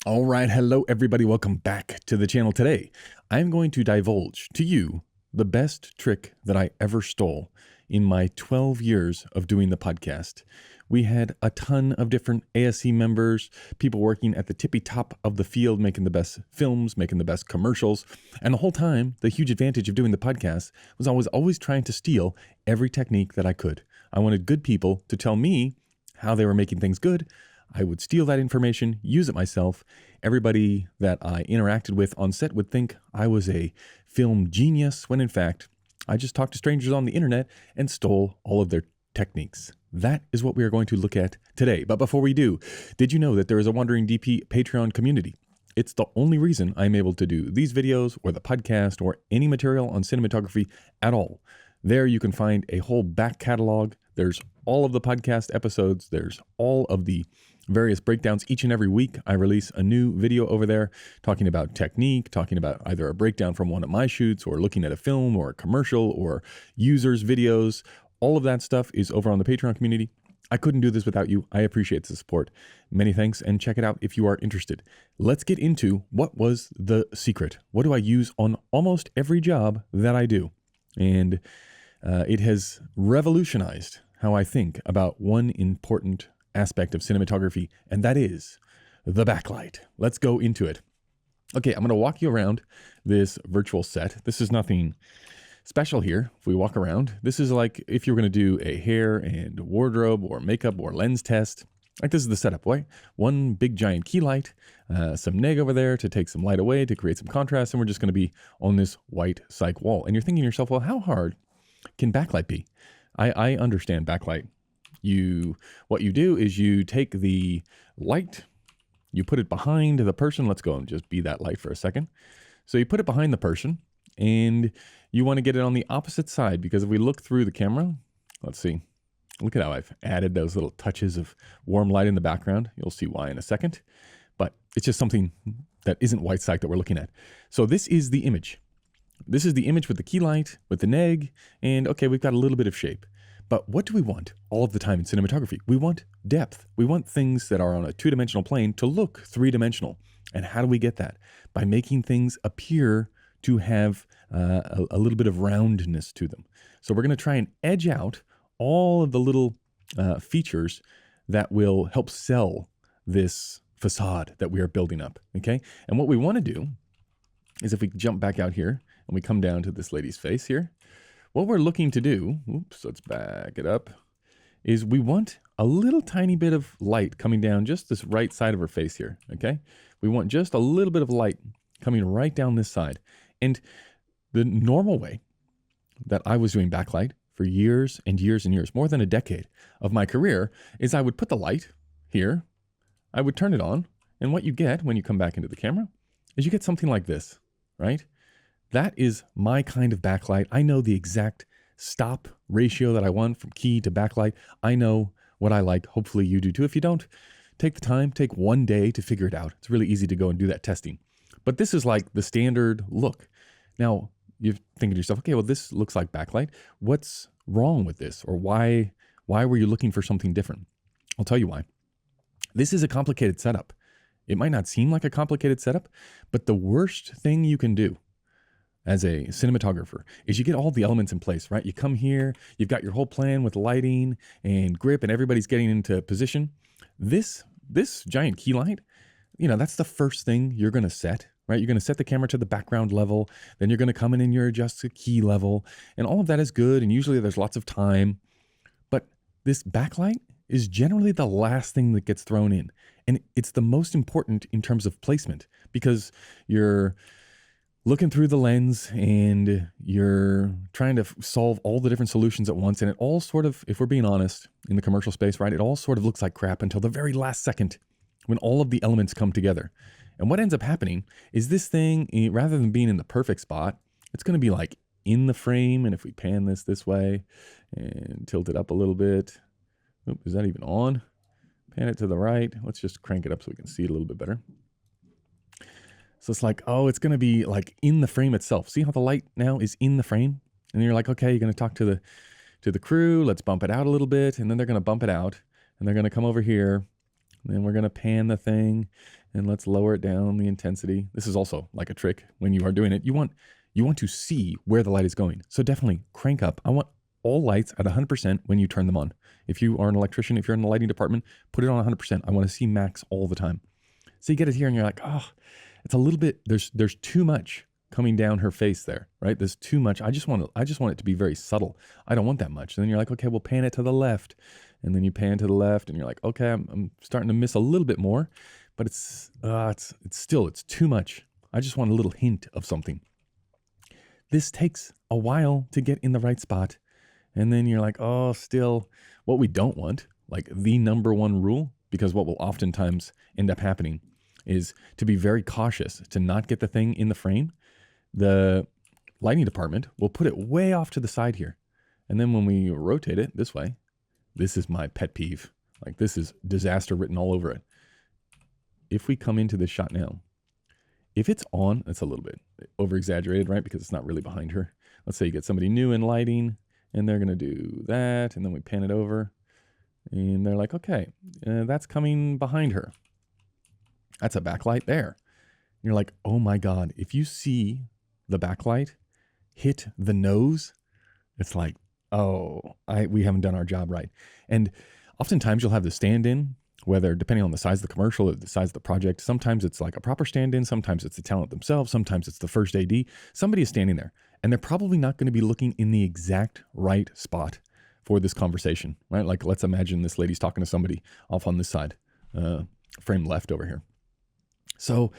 All right, hello everybody, welcome back to the channel. Today, I'm going to divulge to you the best trick that I ever stole in my 12 years of doing the podcast. We had a ton of different ASC members, people working at the tippy top of the field, making the best films, making the best commercials. And the whole time, the huge advantage of doing the podcast was I was always trying to steal every technique that I could. I wanted good people to tell me how they were making things good. I would steal that information, use it myself. Everybody that I interacted with on set would think I was a film genius, when in fact, I just talked to strangers on the internet and stole all of their techniques. That is what we are going to look at today. But before we do, did you know that there is a Wandering DP Patreon community? It's the only reason I'm able to do these videos or the podcast or any material on cinematography at all. There you can find a whole back catalog. There's all of the podcast episodes. There's all of the various breakdowns. Each and every week, I release a new video over there talking about technique, talking about either a breakdown from one of my shoots or looking at a film or a commercial or users' videos. All of that stuff is over on the Patreon community. I couldn't do this without you. I appreciate the support. Many thanks, and check it out if you are interested. Let's get into what was the secret. What do I use on almost every job that I do? And it has revolutionized how I think about one important aspect of cinematography, and that is the backlight. Let's go into it. Okay, I'm going to walk you around this virtual set. This is nothing special here. If we walk around, this is like if you're going to do a hair and wardrobe or makeup or lens test. Like this is the setup, right? One big giant key light, some neg over there to take some light away to create some contrast, and we're just going to be on this white cyc wall. And you're thinking to yourself, well, how hard can backlight be? I understand backlight. What you do is you take the light, you put it behind the person. Let's go and just be that light for a second. So you put it behind the person and you want to get it on the opposite side, because if we look through the camera, let's see, look at how I've added those little touches of warm light in the background. You'll see why in a second, but it's just something that isn't white cyc that we're looking at. So this is the image. This is the image with the key light, with the neg, and okay, we've got a little bit of shape. But what do we want all of the time in cinematography? We want depth. We want things that are on a two-dimensional plane to look three-dimensional. And how do we get that? By making things appear to have a little bit of roundness to them. So we're going to try and edge out all of the little features that will help sell this facade that we are building up, okay? And what we want to do is, if we jump back out here and we come down to this lady's face here, what we're looking to do, oops, let's back it up, is we want a little tiny bit of light coming down just this right side of her face here, okay? We want just a little bit of light coming right down this side. And the normal way that I was doing backlight for years and years and years, more than a decade of my career, is I would put the light here, I would turn it on, and what you get when you come back into the camera is you get something like this, right? That is my kind of backlight. I know the exact stop ratio that I want from key to backlight. I know what I like. Hopefully you do too. If you don't, take the time, take one day to figure it out. It's really easy to go and do that testing. But this is like the standard look. Now, you're thinking to yourself, okay, well, this looks like backlight. What's wrong with this? Or why were you looking for something different? I'll tell you why. This is a complicated setup. It might not seem like a complicated setup, but the worst thing you can do as a cinematographer is you get all the elements in place, right? You come here, you've got your whole plan with lighting and grip, and everybody's getting into position. This giant key light, that's the first thing you're going to set, right? You're going to set the camera to the background level, then you're going to come in and you adjust the key level, and all of that is good, and usually there's lots of time. But this backlight is generally the last thing that gets thrown in, and it's the most important in terms of placement, because you're looking through the lens and you're trying to solve all the different solutions at once. And it all sort of, if we're being honest, in the commercial space, right, it all sort of looks like crap until the very last second when all of the elements come together. And what ends up happening is this thing, rather than being in the perfect spot, it's going to be like in the frame. And if we pan this way and tilt it up a little bit, is that even on? Pan it to the right. Let's just crank it up so we can see it a little bit better. So it's like, oh, it's going to be like in the frame itself. See how the light now is in the frame? And you're like, okay, you're going to talk to the crew. Let's bump it out a little bit. And then they're going to bump it out. And they're going to come over here. And then we're going to pan the thing. And let's lower it down, the intensity. This is also like a trick when you are doing it. You want to see where the light is going. So definitely crank up. I want all lights at 100% when you turn them on. If you are an electrician, if you're in the lighting department, put it on 100%. I want to see max all the time. So you get it here and you're like, oh, it's a little bit, there's too much coming down her face there, right? There's too much. I just want it to be very subtle. I don't want that much. And then you're like, okay, we'll pan it to the left. And then you pan to the left and you're like, okay, I'm starting to miss a little bit more, but it's too much. I just want a little hint of something. This takes a while to get in the right spot. And then you're like, oh, still what we don't want, like the number one rule, because what will oftentimes end up happening is to be very cautious to not get the thing in the frame. The lighting department will put it way off to the side here. And then when we rotate it this way, this is my pet peeve. Like this is disaster written all over it. If we come into this shot now, if it's on, it's a little bit over exaggerated, right? Because it's not really behind her. Let's say you get somebody new in lighting and they're going to do that. And then we pan it over and they're like, okay, that's coming behind her. That's a backlight there. And you're like, oh my God, if you see the backlight hit the nose, it's like, oh, we haven't done our job right. And oftentimes you'll have the stand-in, whether depending on the size of the commercial or the size of the project, sometimes it's like a proper stand-in, sometimes it's the talent themselves, sometimes it's the first AD. Somebody is standing there and they're probably not going to be looking in the exact right spot for this conversation, right? Like let's imagine this lady's talking to somebody off on this side, frame left over here. So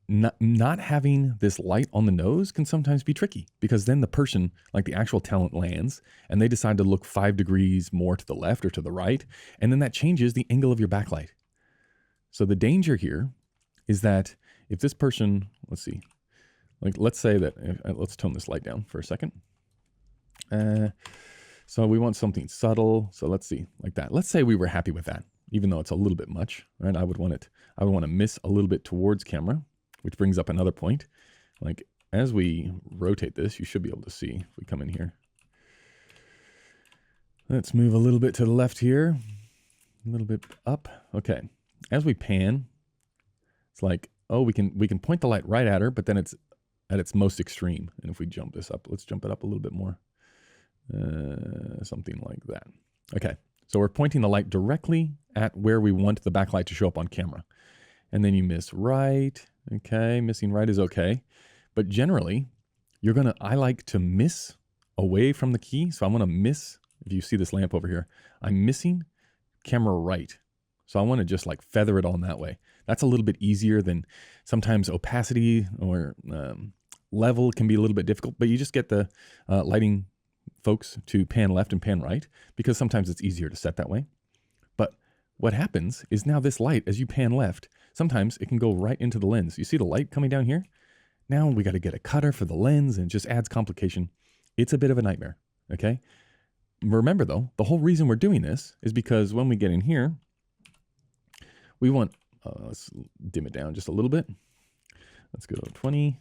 not having this light on the nose can sometimes be tricky because then the person, like the actual talent, lands and they decide to look 5 degrees more to the left or to the right. And then that changes the angle of your backlight. So the danger here is that if this person, let's see, like let's say that, let's tone this light down for a second. So we want something subtle. So let's see, like that. Let's say we were happy with that, even though it's a little bit much, right? I would want to miss a little bit towards camera, which brings up another point. Like as we rotate this, you should be able to see if we come in here. Let's move a little bit to the left here, a little bit up. Okay. As we pan, it's like, oh, we can point the light right at her, but then it's at its most extreme. And if we jump this up, let's jump it up a little bit more. Something like that. Okay. So we're pointing the light directly at where we want the backlight to show up on camera. And then you miss right. Okay, missing right is okay. But generally, I like to miss away from the key. So I want to miss, if you see this lamp over here, I'm missing camera right. So I want to just like feather it on that way. That's a little bit easier than sometimes opacity or level can be a little bit difficult, but you just get the lighting folks to pan left and pan right because sometimes it's easier to set that way. But what happens is now this light, as you pan left, sometimes it can go right into the lens. You see the light coming down here? Now we got to get a cutter for the lens and it just adds complication. It's a bit of a nightmare, okay? Remember though, the whole reason we're doing this is because when we get in here, we want, let's dim it down just a little bit. Let's go to 20.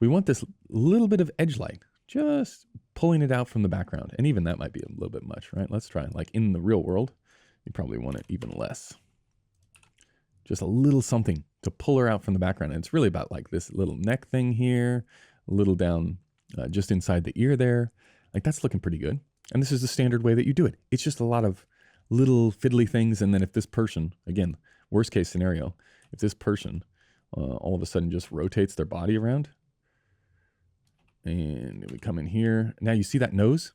We want this little bit of edge light, just pulling it out from the background. And even that might be a little bit much, right? Let's try, like in the real world, you probably want it even less. Just a little something to pull her out from the background. And it's really about like this little neck thing here, a little down just inside the ear there. Like that's looking pretty good. And this is the standard way that you do it. It's just a lot of little fiddly things. And then if this person, again, worst case scenario, if this person all of a sudden just rotates their body around and we come in here, now you see that nose?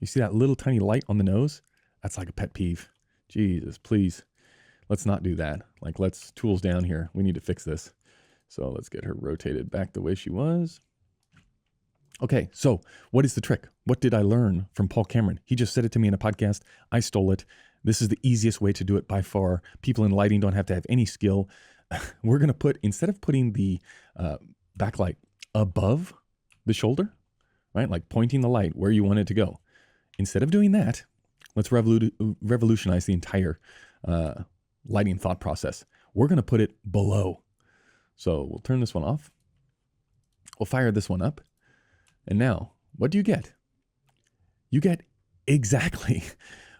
You see that little tiny light on the nose? That's like a pet peeve. Jesus, please. Let's not do that. Like let's tools down here. We need to fix this. So let's get her rotated back the way she was. Okay, so what is the trick? What did I learn from Paul Cameron? He just said it to me in a podcast. I stole it. This is the easiest way to do it by far. People in lighting don't have to have any skill. We're going to put, instead of putting the backlight above the shoulder, right? Like pointing the light where you want it to go. Instead of doing that, let's revolutionize the entire lighting thought process. We're going to put it below. So we'll turn this one off. We'll fire this one up. And now, what do you get? You get exactly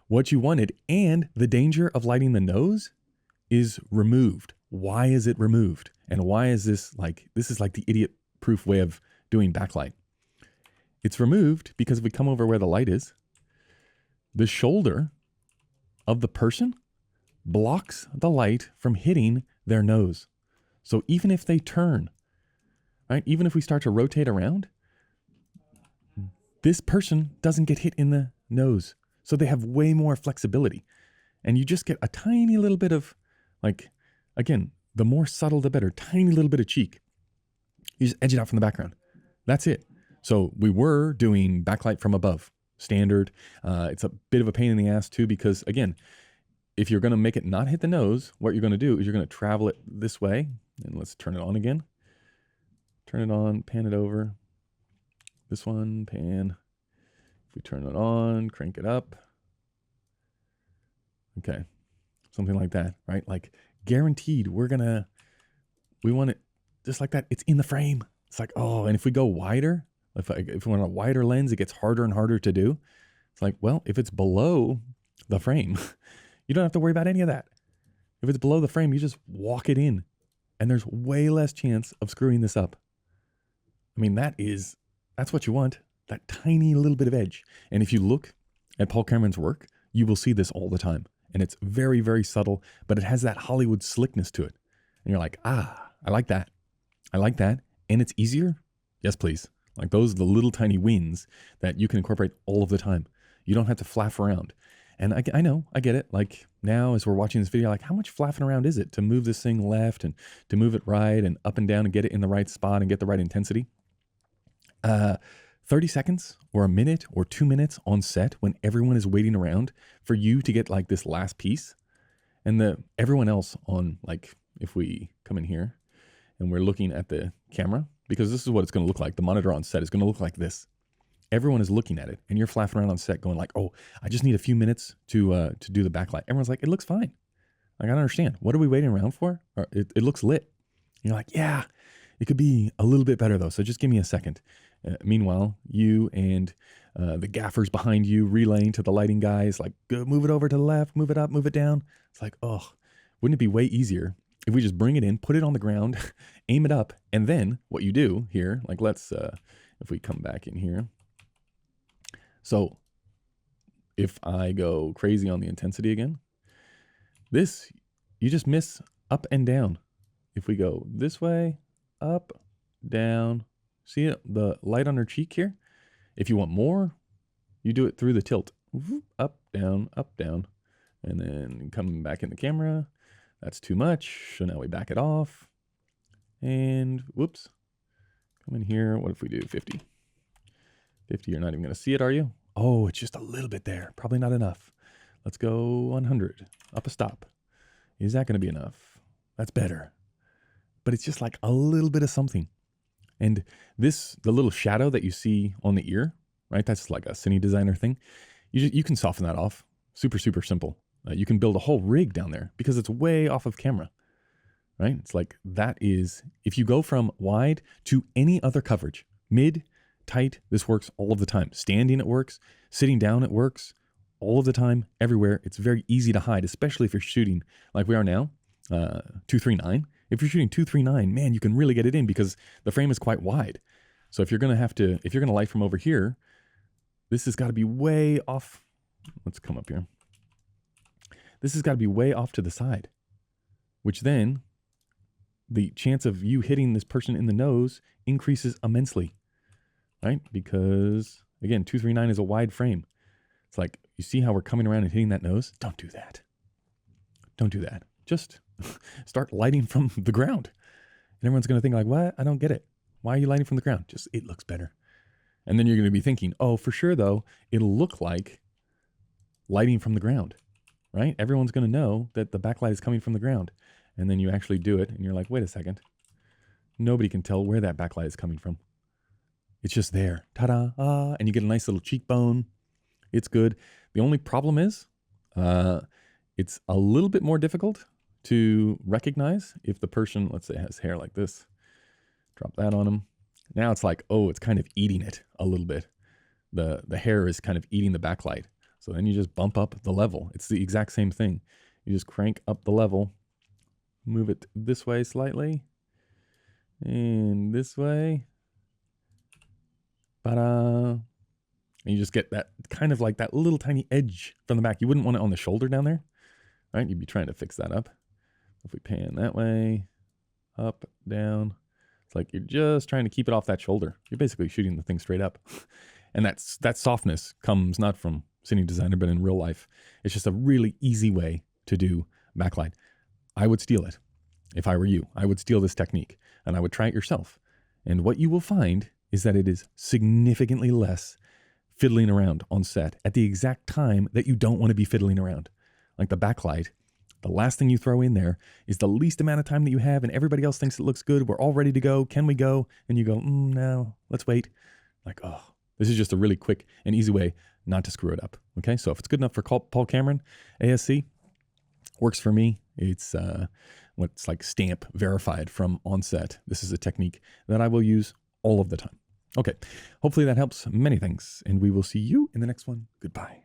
what you wanted. And the danger of lighting the nose is removed. Why is it removed? And why is this is like the idiot proof way of doing backlight? It's removed because if we come over where the light is, the shoulder of the person blocks the light from hitting their nose. So even if they turn, right, even if we start to rotate around, this person doesn't get hit in the nose. So they have way more flexibility. And you just get a tiny little bit of, like, again, the more subtle, the better. Tiny little bit of cheek. You just edge it out from the background. That's it. So we were doing backlight from above, standard. It's a bit of a pain in the ass too, because again, if you're going to make it not hit the nose, what you're going to do is you're going to travel it this way. And let's turn it on again. Turn it on, pan it over. This one, pan. If we turn it on, crank it up. Okay. Something like that, right? Like guaranteed, we want it just like that. It's in the frame. It's like, oh, and if we go wider, if we want a wider lens, it gets harder and harder to do. It's like, well, if it's below the frame, you don't have to worry about any of that. If it's below the frame, you just walk it in and there's way less chance of screwing this up. I mean, that's what you want, that tiny little bit of edge. And if you look at Paul Cameron's work, you will see this all the time. And it's very, very subtle, but it has that Hollywood slickness to it. And you're like, I like that. I like that. And it's easier. Yes, please. Like those are the little tiny wins that you can incorporate all of the time. You don't have to flaff around. And I know, I get it. Like now as we're watching this video, like how much flaffing around is it to move this thing left and to move it right and up and down and get it in the right spot and get the right intensity? 30 seconds or a minute or 2 minutes on set when everyone is waiting around for you to get like this last piece. And everyone else on, like, if we come in here and we're looking at the camera, because this is what it's going to look like. The monitor on set is going to look like this. Everyone is looking at it and you're flapping around on set going like, oh, I just need a few minutes to do the backlight. Everyone's like, it looks fine. Like, I don't understand. What are we waiting around for? It looks lit. And you're like, yeah, it could be a little bit better though. So just give me a second. Meanwhile, you and the gaffers behind you relaying to the lighting guys, like, go, move it over to the left, move it up, move it down. It's like, oh, wouldn't it be way easier if we just bring it in, put it on the ground, aim it up, and then what you do here, like let's, if we come back in here. So if I go crazy on the intensity again, this, you just miss up and down. If we go this way, up, down, see it, the light on her cheek here? If you want more, you do it through the tilt. Up, down, and then coming back in the camera. That's too much. So now we back it off. And whoops. Come in here. What if we do 50? 50, you're not even going to see it, are you? Oh, it's just a little bit there. Probably not enough. Let's go 100. Up a stop. Is that going to be enough? That's better. But it's just like a little bit of something. And this, the little shadow that you see on the ear, right? That's like a cine designer thing. You can soften that off. Super, super simple. You can build a whole rig down there because it's way off of camera, right? It's like that is, if you go from wide to any other coverage, mid, tight, this works all of the time. Standing, it works. Sitting down, it works all of the time, everywhere. It's very easy to hide, especially if you're shooting like we are now, 239. If you're shooting 239, man, you can really get it in because the frame is quite wide. So if you're going to light from over here, this has got to be way off. Let's come up here. This has got to be way off to the side, which then the chance of you hitting this person in the nose increases immensely, right? Because again, 239 is a wide frame. It's like, you see how we're coming around and hitting that nose? Don't do that. Don't do that. Just start lighting from the ground. And everyone's going to think like, what? I don't get it. Why are you lighting from the ground? Just, it looks better. And then you're going to be thinking, oh, for sure though, it'll look like lighting from the ground, right? Everyone's going to know that the backlight is coming from the ground. And then you actually do it and you're like, wait a second. Nobody can tell where that backlight is coming from. It's just there. Ta-da! And you get a nice little cheekbone. It's good. The only problem is it's a little bit more difficult to recognize if the person, let's say, has hair like this. Drop that on them. Now it's like, oh, it's kind of eating it a little bit. The hair is kind of eating the backlight. So then you just bump up the level. It's the exact same thing. You just crank up the level Move it this way slightly. And this way. Ta-da. And you just get that kind of like that little tiny edge from the back. You wouldn't want it on the shoulder down there, right? You'd be trying to fix that up. If we pan that way, up, down, it's like you're just trying to keep it off that shoulder. You're basically shooting the thing straight up. And that softness comes not from Cine Designer, but in real life. It's just a really easy way to do backlight. I would steal it. If I were you, I would steal this technique and I would try it yourself. And what you will find is that it is significantly less fiddling around on set at the exact time that you don't want to be fiddling around. Like the backlight, the last thing you throw in there is the least amount of time that you have and everybody else thinks it looks good. We're all ready to go. Can we go? And you go, no, let's wait. Like, oh, this is just a really quick and easy way not to screw it up. Okay, so if it's good enough for Paul Cameron, ASC, works for me. It's what's like stamp verified from onset. This is a technique that I will use all of the time. Okay, hopefully that helps. Many thanks, and we will see you in the next one. Goodbye.